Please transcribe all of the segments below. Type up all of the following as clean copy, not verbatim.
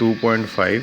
2.5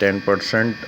10%